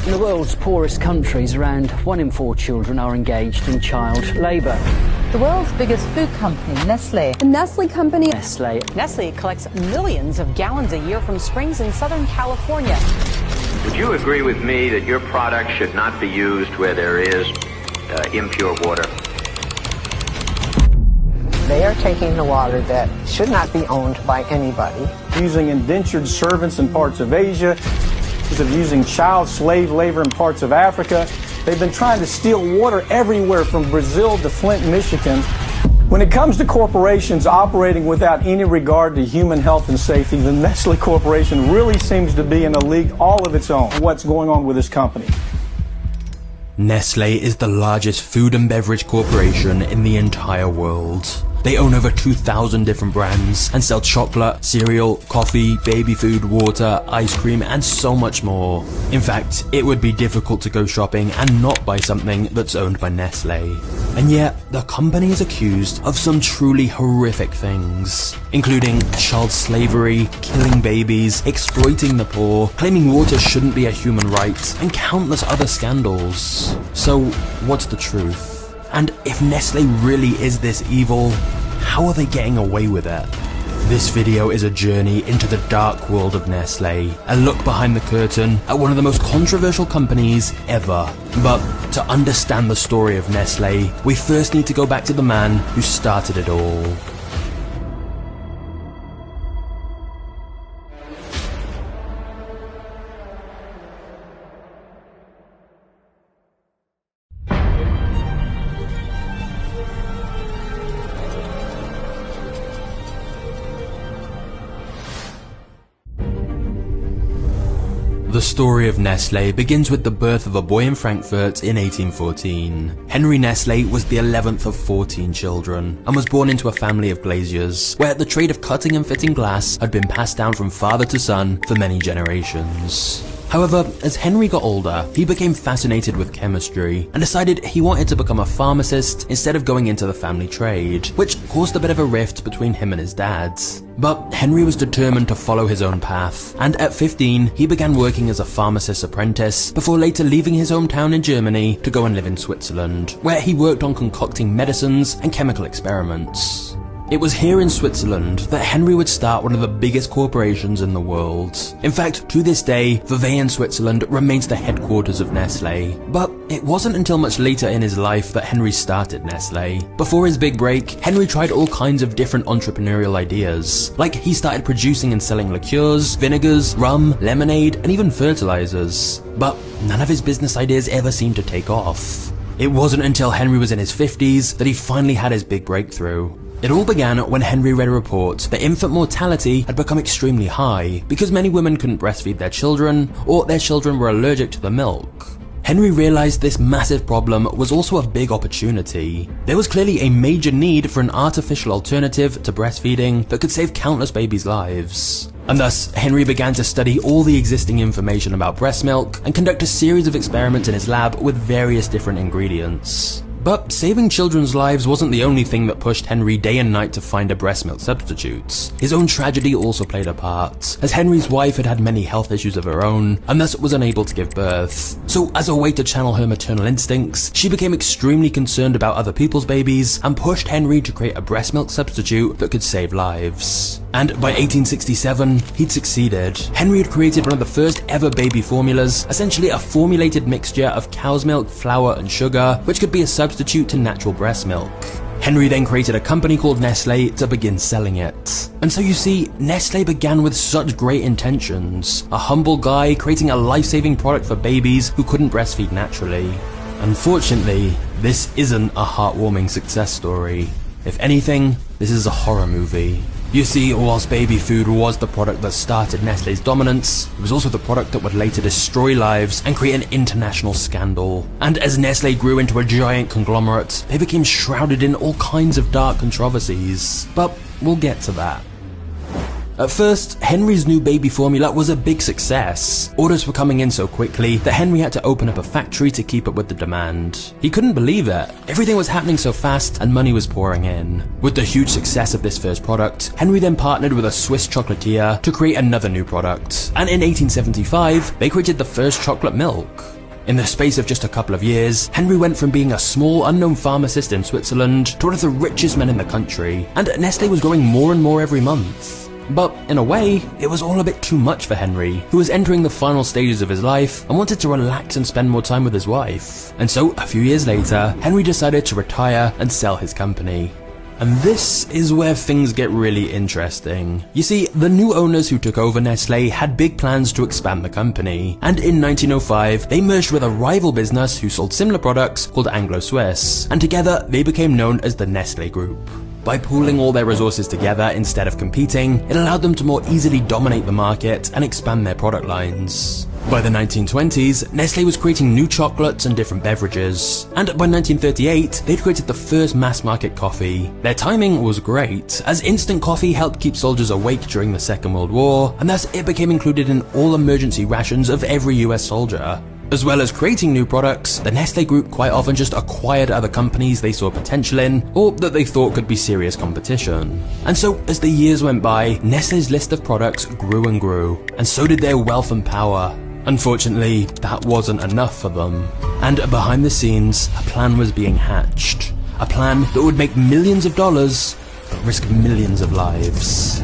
In the world's poorest countries, around 1 in 4 children are engaged in child labour. The world's biggest food company, Nestle. The Nestle company. Nestle. Nestle collects millions of gallons a year from springs in Southern California. Would you agree with me that your product should not be used where there is impure water? They are taking the water that should not be owned by anybody. Using indentured servants in parts of Asia, of using child slave labor in parts of Africa. They've been trying to steal water everywhere from Brazil to Flint, Michigan. When it comes to corporations operating without any regard to human health and safety, the Nestle Corporation really seems to be in a league all of its own. What's going on with this company? Nestle is the largest food and beverage corporation in the entire world. They own over 2,000 different brands and sell chocolate, cereal, coffee, baby food, water, ice cream, and so much more. In fact, it would be difficult to go shopping and not buy something that's owned by Nestle. And yet, the company is accused of some truly horrific things, including child slavery, killing babies, exploiting the poor, claiming water shouldn't be a human right, and countless other scandals. So, what's the truth? And if Nestle really is this evil, how are they getting away with it? This video is a journey into the dark world of Nestle, a look behind the curtain at one of the most controversial companies ever. But to understand the story of Nestle, we first need to go back to the man who started it all. The story of Nestle begins with the birth of a boy in Frankfurt in 1814. Henry Nestle was the 11th of 14 children and was born into a family of glaziers, where the trade of cutting and fitting glass had been passed down from father to son for many generations. However, as Henry got older, he became fascinated with chemistry and decided he wanted to become a pharmacist instead of going into the family trade, which caused a bit of a rift between him and his dad. But Henry was determined to follow his own path, and at 15, he began working as a pharmacist's apprentice before later leaving his hometown in Germany to go and live in Switzerland, where he worked on concocting medicines and chemical experiments. It was here in Switzerland that Henry would start one of the biggest corporations in the world. In fact, to this day, Vevey in Switzerland remains the headquarters of Nestle. But it wasn't until much later in his life that Henry started Nestle. Before his big break, Henry tried all kinds of different entrepreneurial ideas. Like he started producing and selling liqueurs, vinegars, rum, lemonade, and even fertilizers. But none of his business ideas ever seemed to take off. It wasn't until Henry was in his 50s that he finally had his big breakthrough. It all began when Henry read a report that infant mortality had become extremely high because many women couldn't breastfeed their children, or their children were allergic to the milk. Henry realized this massive problem was also a big opportunity. There was clearly a major need for an artificial alternative to breastfeeding that could save countless babies' lives. And thus, Henry began to study all the existing information about breast milk and conduct a series of experiments in his lab with various different ingredients. But saving children's lives wasn't the only thing that pushed Henry day and night to find a breast milk substitute. His own tragedy also played a part, as Henry's wife had had many health issues of her own, and thus was unable to give birth. So as a way to channel her maternal instincts, she became extremely concerned about other people's babies, and pushed Henry to create a breast milk substitute that could save lives. And by 1867, he'd succeeded. Henry had created one of the first ever baby formulas, essentially a formulated mixture of cow's milk, flour, and sugar, which could be a substitute to natural breast milk. Henry then created a company called Nestle to begin selling it. And so you see, Nestle began with such great intentions. A humble guy creating a life-saving product for babies who couldn't breastfeed naturally. Unfortunately, this isn't a heartwarming success story. If anything, this is a horror movie. You see, whilst baby food was the product that started Nestle's dominance, it was also the product that would later destroy lives and create an international scandal. And as Nestle grew into a giant conglomerate, they became shrouded in all kinds of dark controversies. But we'll get to that. At first, Henry's new baby formula was a big success. Orders were coming in so quickly that Henry had to open up a factory to keep up with the demand. He couldn't believe it. Everything was happening so fast and money was pouring in. With the huge success of this first product, Henry then partnered with a Swiss chocolatier to create another new product. And in 1875, they created the first chocolate milk. In the space of just a couple of years, Henry went from being a small, unknown pharmacist in Switzerland to one of the richest men in the country, and Nestle was growing more and more every month. But in a way, it was all a bit too much for Henry, who was entering the final stages of his life and wanted to relax and spend more time with his wife. And so, a few years later, Henry decided to retire and sell his company. And this is where things get really interesting. You see, the new owners who took over Nestle had big plans to expand the company, and in 1905 they merged with a rival business who sold similar products called Anglo-Swiss, and together they became known as the Nestle Group. By pooling all their resources together instead of competing, it allowed them to more easily dominate the market and expand their product lines. By the 1920s, Nestle was creating new chocolates and different beverages, and by 1938, they'd created the first mass-market coffee. Their timing was great, as instant coffee helped keep soldiers awake during the Second World War, and thus it became included in all emergency rations of every US soldier. As well as creating new products, the Nestle Group quite often just acquired other companies they saw potential in, or that they thought could be serious competition. And so, as the years went by, Nestle's list of products grew and grew, and so did their wealth and power. Unfortunately, that wasn't enough for them. And behind the scenes, a plan was being hatched. A plan that would make millions of dollars, but risk millions of lives.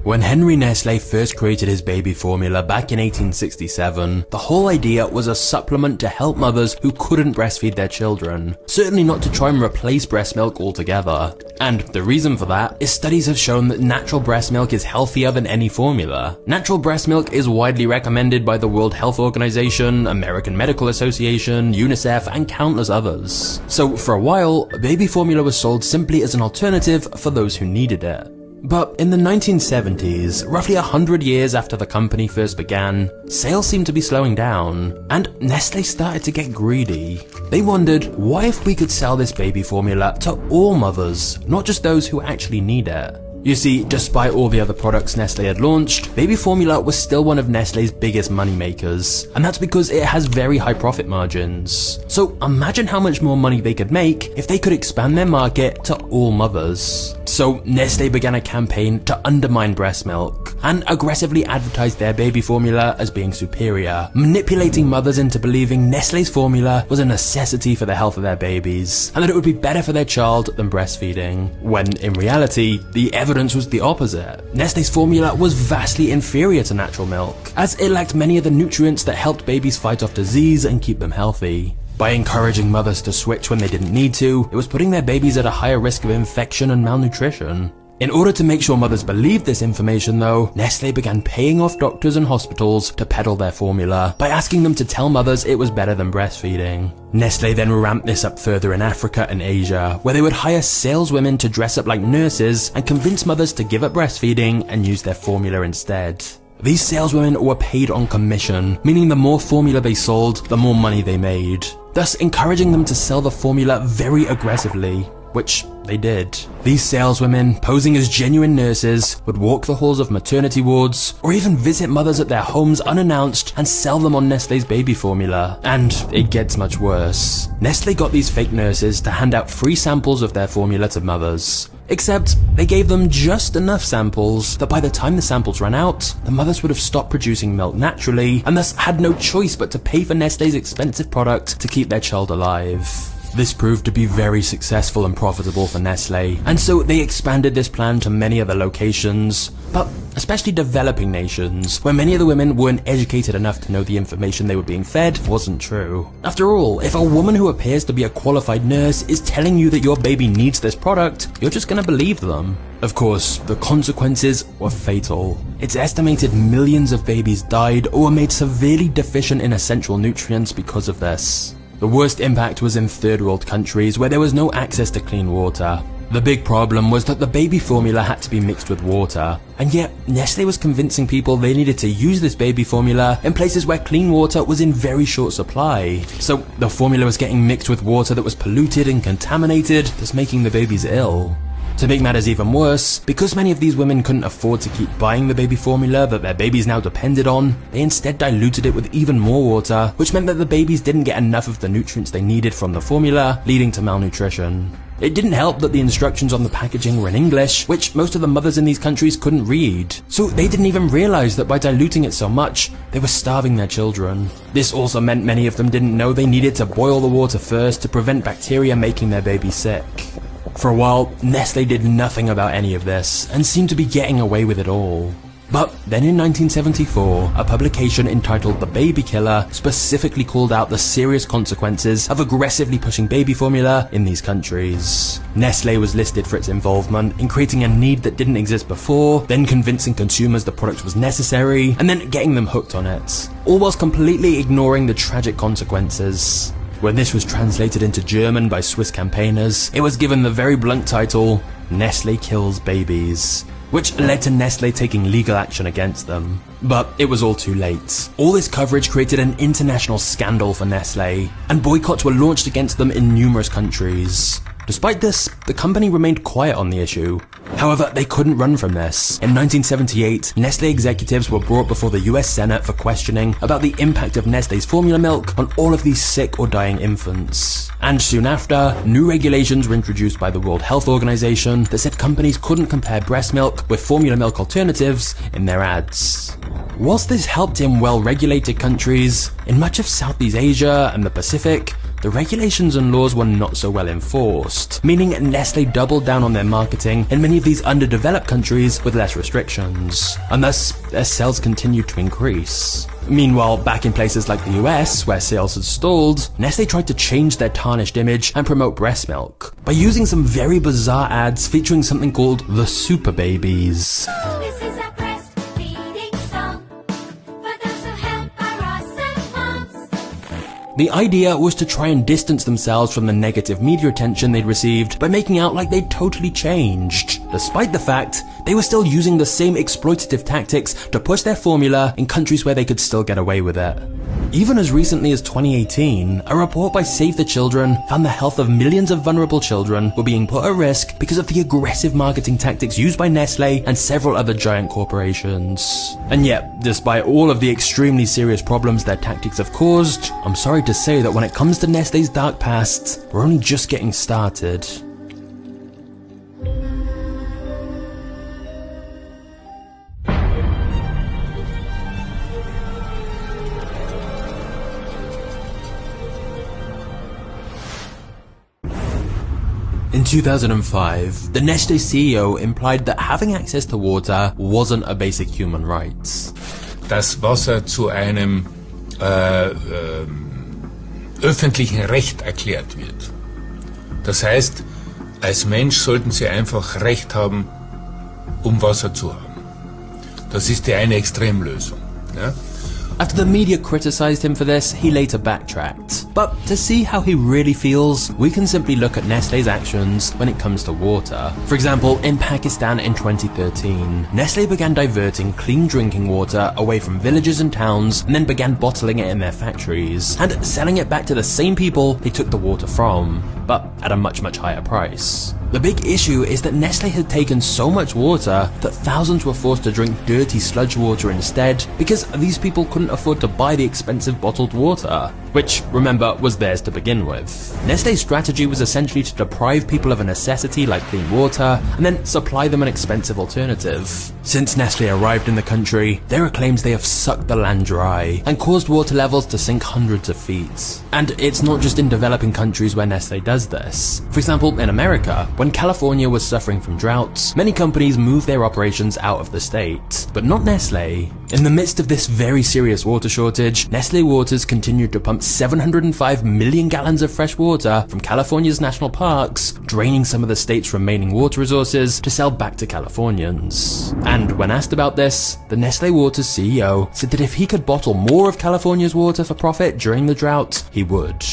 When Henry Nestle first created his baby formula back in 1867, the whole idea was a supplement to help mothers who couldn't breastfeed their children, certainly not to try and replace breast milk altogether. And the reason for that is studies have shown that natural breast milk is healthier than any formula. Natural breast milk is widely recommended by the World Health Organization, American Medical Association, UNICEF, and countless others. So for a while, baby formula was sold simply as an alternative for those who needed it. But in the 1970s, roughly 100 years after the company first began, sales seemed to be slowing down, and Nestle started to get greedy. They wondered, what if we could sell this baby formula to all mothers, not just those who actually need it? You see, despite all the other products Nestle had launched, baby formula was still one of Nestle's biggest money makers, and that's because it has very high profit margins. So imagine how much more money they could make if they could expand their market to all mothers. So Nestle began a campaign to undermine breast milk, and aggressively advertised their baby formula as being superior, manipulating mothers into believing Nestle's formula was a necessity for the health of their babies, and that it would be better for their child than breastfeeding, when in reality, the evidence was the opposite. Nestle's formula was vastly inferior to natural milk, as it lacked many of the nutrients that helped babies fight off disease and keep them healthy. By encouraging mothers to switch when they didn't need to, it was putting their babies at a higher risk of infection and malnutrition. In order to make sure mothers believed this information though, Nestle began paying off doctors and hospitals to peddle their formula by asking them to tell mothers it was better than breastfeeding. Nestle then ramped this up further in Africa and Asia, where they would hire saleswomen to dress up like nurses and convince mothers to give up breastfeeding and use their formula instead. These saleswomen were paid on commission, meaning the more formula they sold, the more money they made, thus encouraging them to sell the formula very aggressively, which they did. These saleswomen, posing as genuine nurses, would walk the halls of maternity wards, or even visit mothers at their homes unannounced and sell them on Nestle's baby formula. And it gets much worse. Nestle got these fake nurses to hand out free samples of their formula to mothers. Except, they gave them just enough samples that by the time the samples ran out, the mothers would have stopped producing milk naturally, and thus had no choice but to pay for Nestle's expensive product to keep their child alive. This proved to be very successful and profitable for Nestle, and so they expanded this plan to many other locations, but especially developing nations, where many of the women weren't educated enough to know the information they were being fed wasn't true. After all, if a woman who appears to be a qualified nurse is telling you that your baby needs this product, you're just gonna believe them. Of course, the consequences were fatal. It's estimated millions of babies died or were made severely deficient in essential nutrients because of this. The worst impact was in third world countries where there was no access to clean water. The big problem was that the baby formula had to be mixed with water, and yet Nestle was convincing people they needed to use this baby formula in places where clean water was in very short supply. So the formula was getting mixed with water that was polluted and contaminated, thus making the babies ill. To make matters even worse, because many of these women couldn't afford to keep buying the baby formula that their babies now depended on, they instead diluted it with even more water, which meant that the babies didn't get enough of the nutrients they needed from the formula, leading to malnutrition. It didn't help that the instructions on the packaging were in English, which most of the mothers in these countries couldn't read. So they didn't even realize that by diluting it so much, they were starving their children. This also meant many of them didn't know they needed to boil the water first to prevent bacteria making their baby sick. For a while, Nestle did nothing about any of this, and seemed to be getting away with it all. But then in 1974, a publication entitled The Baby Killer specifically called out the serious consequences of aggressively pushing baby formula in these countries. Nestle was listed for its involvement in creating a need that didn't exist before, then convincing consumers the product was necessary, and then getting them hooked on it, all whilst completely ignoring the tragic consequences. When this was translated into German by Swiss campaigners, it was given the very blunt title, Nestle Kills Babies, which led to Nestle taking legal action against them. But it was all too late. All this coverage created an international scandal for Nestle, and boycotts were launched against them in numerous countries. Despite this, the company remained quiet on the issue. However, they couldn't run from this. In 1978, Nestle executives were brought before the US Senate for questioning about the impact of Nestle's formula milk on all of these sick or dying infants. And soon after, new regulations were introduced by the World Health Organization that said companies couldn't compare breast milk with formula milk alternatives in their ads. Whilst this helped in well-regulated countries, in much of Southeast Asia and the Pacific, the regulations and laws were not so well enforced, meaning Nestle doubled down on their marketing in many of these underdeveloped countries with less restrictions, and thus their sales continued to increase. Meanwhile, back in places like the US, where sales had stalled, Nestle tried to change their tarnished image and promote breast milk by using some very bizarre ads featuring something called the Super Babies. This is a breastfeeding song for those who help our awesome moms. The idea was to try and distance themselves from the negative media attention they'd received by making out like they'd totally changed, despite the fact they were still using the same exploitative tactics to push their formula in countries where they could still get away with it. Even as recently as 2018, a report by Save the Children found the health of millions of vulnerable children were being put at risk because of the aggressive marketing tactics used by Nestle and several other giant corporations. And yet, despite all of the extremely serious problems their tactics have caused, I'm sorry to say that when it comes to Nestle's dark past, we're only just getting started. In 2005, the Nestle CEO implied that having access to water wasn't a basic human right. Dass Wasser zu einem öffentlichen Recht erklärt wird. Das heißt, als Mensch sollten Sie einfach Recht haben, Wasser zu haben. Das ist die eine Extremlösung. Ja? After the media criticized him for this, he later backtracked. But to see how he really feels, we can simply look at Nestle's actions when it comes to water. For example, in Pakistan in 2013, Nestle began diverting clean drinking water away from villages and towns and then began bottling it in their factories and selling it back to the same people they took the water from, but at a much higher price. The big issue is that Nestle had taken so much water that thousands were forced to drink dirty sludge water instead because these people couldn't afford to buy the expensive bottled water, which, remember, was theirs to begin with. Nestle's strategy was essentially to deprive people of a necessity like clean water and then supply them an expensive alternative. Since Nestle arrived in the country, there are claims they have sucked the land dry and caused water levels to sink hundreds of feet. And it's not just in developing countries where Nestle does this. For example, in America, when California was suffering from droughts, many companies moved their operations out of the state, but not Nestle. In the midst of this very serious water shortage, Nestle Waters continued to pump 705 million gallons of fresh water from California's national parks, draining some of the state's remaining water resources to sell back to Californians. And when asked about this, the Nestle Waters CEO said that if he could bottle more of California's water for profit during the drought, he would.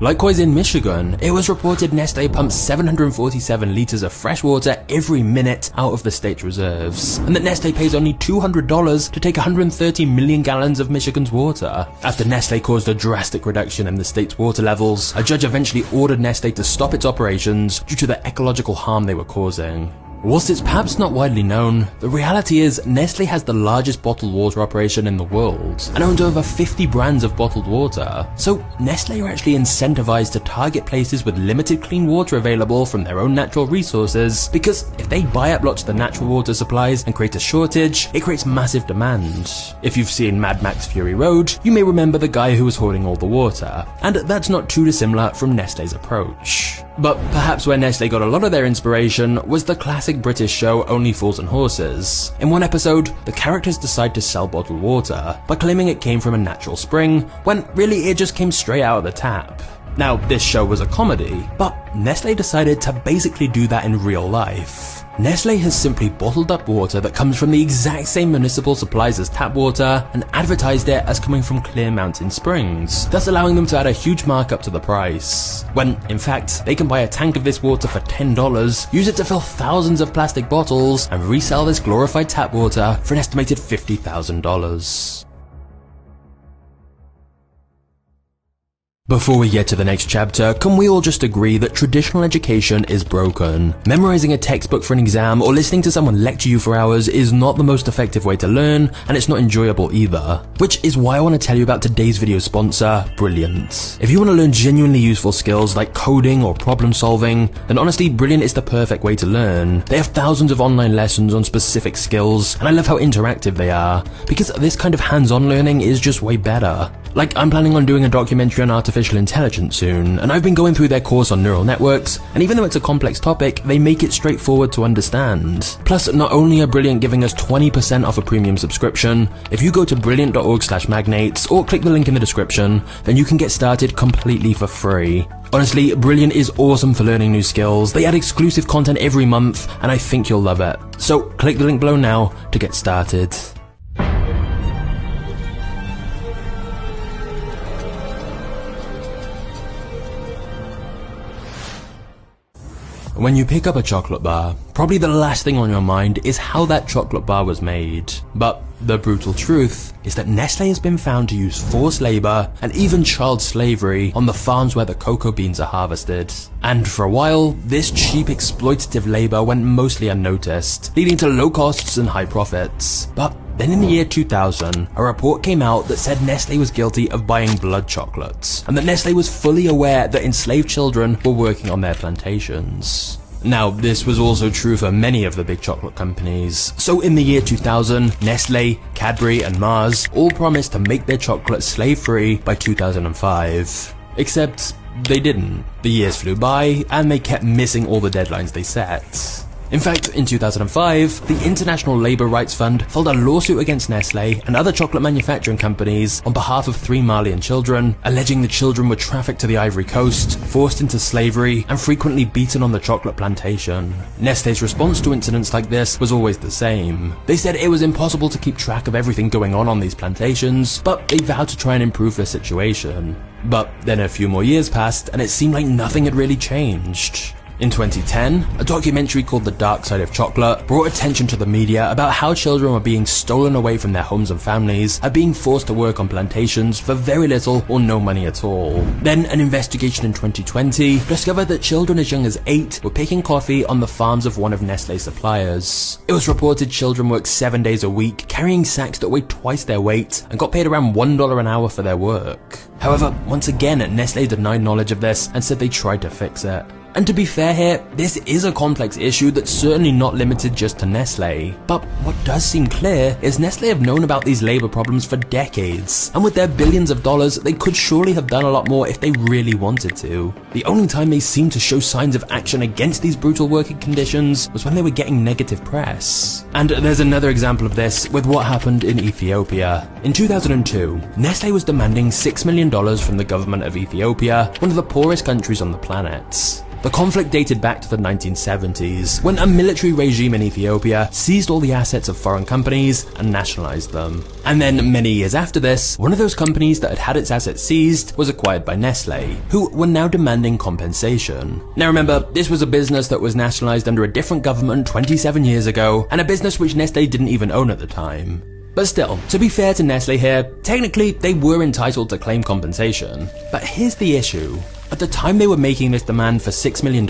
Likewise in Michigan, it was reported Nestle pumps 747 litres of fresh water every minute out of the state's reserves, and that Nestle pays only $200 to take 130 million gallons of Michigan's water. After Nestle caused a drastic reduction in the state's water levels, a judge eventually ordered Nestle to stop its operations due to the ecological harm they were causing. Whilst it's perhaps not widely known, the reality is Nestle has the largest bottled water operation in the world and owns over 50 brands of bottled water. So Nestle are actually incentivized to target places with limited clean water available from their own natural resources, because if they buy up lots of the natural water supplies and create a shortage, it creates massive demand. If you've seen Mad Max Fury Road, you may remember the guy who was hoarding all the water, and that's not too dissimilar from Nestle's approach. But perhaps where Nestle got a lot of their inspiration was the classic British show Only Fools and Horses. In one episode, the characters decide to sell bottled water by claiming it came from a natural spring, when really it just came straight out of the tap. Now, this show was a comedy, but Nestle decided to basically do that in real life. Nestle has simply bottled up water that comes from the exact same municipal supplies as tap water and advertised it as coming from Clear Mountain Springs, thus allowing them to add a huge markup to the price. When, in fact, they can buy a tank of this water for $10, use it to fill thousands of plastic bottles, and resell this glorified tap water for an estimated $50,000. Before we get to the next chapter, can we all just agree that traditional education is broken? Memorizing a textbook for an exam or listening to someone lecture you for hours is not the most effective way to learn, and it's not enjoyable either. Which is why I want to tell you about today's video sponsor, Brilliant. If you want to learn genuinely useful skills like coding or problem solving, then honestly, Brilliant is the perfect way to learn. They have thousands of online lessons on specific skills, and I love how interactive they are, because this kind of hands-on learning is just way better. Like, I'm planning on doing a documentary on artificial intelligence soon, and I've been going through their course on neural networks, and even though it's a complex topic, they make it straightforward to understand. Plus, not only are Brilliant giving us 20% off a premium subscription, if you go to brilliant.org/magnates or click the link in the description, then you can get started completely for free. Honestly, Brilliant is awesome for learning new skills. They add exclusive content every month, and I think you'll love it. So, click the link below now to get started. When you pick up a chocolate bar, probably the last thing on your mind is how that chocolate bar was made. But the brutal truth is that Nestle has been found to use forced labor and even child slavery on the farms where the cocoa beans are harvested. And for a while, this cheap exploitative labor went mostly unnoticed, leading to low costs and high profits. But then in the year 2000, a report came out that said Nestle was guilty of buying blood chocolates, and that Nestle was fully aware that enslaved children were working on their plantations. Now, this was also true for many of the big chocolate companies. So in the year 2000, Nestle, Cadbury and Mars all promised to make their chocolate slave-free by 2005. Except they didn't. The years flew by, and they kept missing all the deadlines they set. In fact, in 2005, the International Labour Rights Fund filed a lawsuit against Nestle and other chocolate manufacturing companies on behalf of 3 Malian children, alleging the children were trafficked to the Ivory Coast, forced into slavery, and frequently beaten on the chocolate plantation. Nestle's response to incidents like this was always the same. They said it was impossible to keep track of everything going on these plantations, but they vowed to try and improve their situation. But then a few more years passed, and it seemed like nothing had really changed. In 2010, a documentary called The Dark Side of Chocolate brought attention to the media about how children were being stolen away from their homes and families and being forced to work on plantations for very little or no money at all. Then an investigation in 2020 discovered that children as young as 8 were picking coffee on the farms of one of Nestle's suppliers. It was reported children worked 7 days a week, carrying sacks that weighed twice their weight, and got paid around $1 an hour for their work. However, once again, Nestle denied knowledge of this and said they tried to fix it. And to be fair here, this is a complex issue that's certainly not limited just to Nestle. But what does seem clear is Nestle have known about these labor problems for decades, and with their billions of dollars, they could surely have done a lot more if they really wanted to. The only time they seemed to show signs of action against these brutal working conditions was when they were getting negative press. And there's another example of this with what happened in Ethiopia. In 2002, Nestle was demanding $6 million from the government of Ethiopia, one of the poorest countries on the planet. The conflict dated back to the 1970s, when a military regime in Ethiopia seized all the assets of foreign companies and nationalized them. And then many years after this, one of those companies that had had its assets seized was acquired by Nestle, who were now demanding compensation. Now remember, this was a business that was nationalized under a different government 27 years ago, and a business which Nestle didn't even own at the time. But still, to be fair to Nestle here, technically they were entitled to claim compensation. But here's the issue. At the time they were making this demand for $6 million,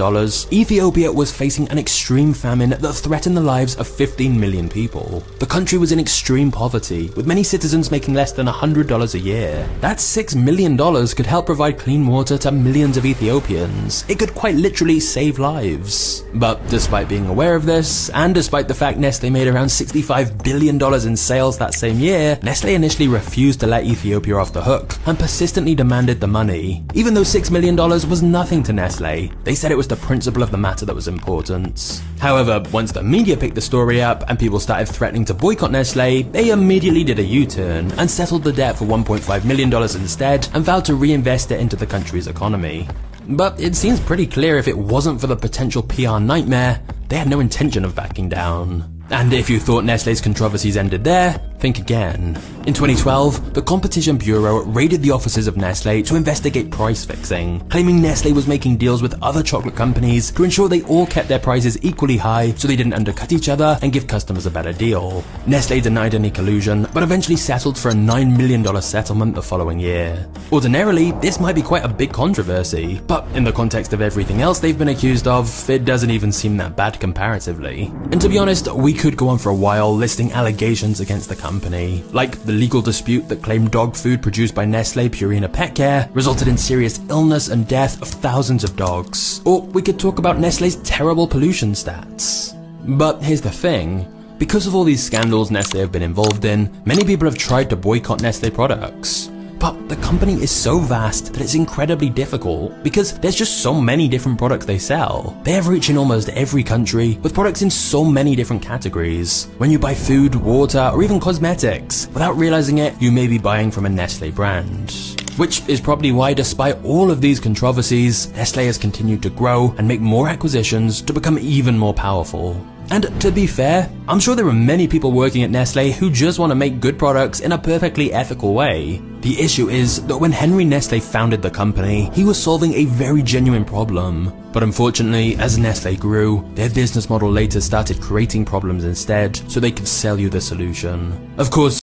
Ethiopia was facing an extreme famine that threatened the lives of 15 million people. The country was in extreme poverty, with many citizens making less than $100 a year. That $6 million could help provide clean water to millions of Ethiopians. It could quite literally save lives. But despite being aware of this, and despite the fact Nestle made around $65 billion in sales that same year, Nestle initially refused to let Ethiopia off the hook, and persistently demanded the money. Even though $6 million was nothing to Nestle, they said it was the principle of the matter that was important. However, once the media picked the story up and people started threatening to boycott Nestle, they immediately did a U-turn and settled the debt for $1.5 million instead and vowed to reinvest it into the country's economy. But it seems pretty clear if it wasn't for the potential PR nightmare, they had no intention of backing down. And if you thought Nestle's controversies ended there, think again. In 2012, the Competition Bureau raided the offices of Nestle to investigate price fixing, claiming Nestle was making deals with other chocolate companies to ensure they all kept their prices equally high so they didn't undercut each other and give customers a better deal. Nestle denied any collusion, but eventually settled for a $9 million settlement the following year. Ordinarily, this might be quite a big controversy, but in the context of everything else they've been accused of, it doesn't even seem that bad comparatively. And to be honest, we could go on for a while listing allegations against the company, like the legal dispute that claimed dog food produced by Nestle Purina Pet Care resulted in serious illness and death of thousands of dogs. Or we could talk about Nestle's terrible pollution stats. But here's the thing. Because of all these scandals Nestle have been involved in, many people have tried to boycott Nestle products. But the company is so vast that it's incredibly difficult because there's just so many different products they sell. They have reach in almost every country with products in so many different categories. When you buy food, water, or even cosmetics, without realizing it, you may be buying from a Nestle brand. Which is probably why, despite all of these controversies, Nestle has continued to grow and make more acquisitions to become even more powerful. And to be fair, I'm sure there are many people working at Nestle who just want to make good products in a perfectly ethical way. The issue is that when Henry Nestle founded the company, he was solving a very genuine problem. But unfortunately, as Nestle grew, their business model later started creating problems instead, so they could sell you the solution. Of course,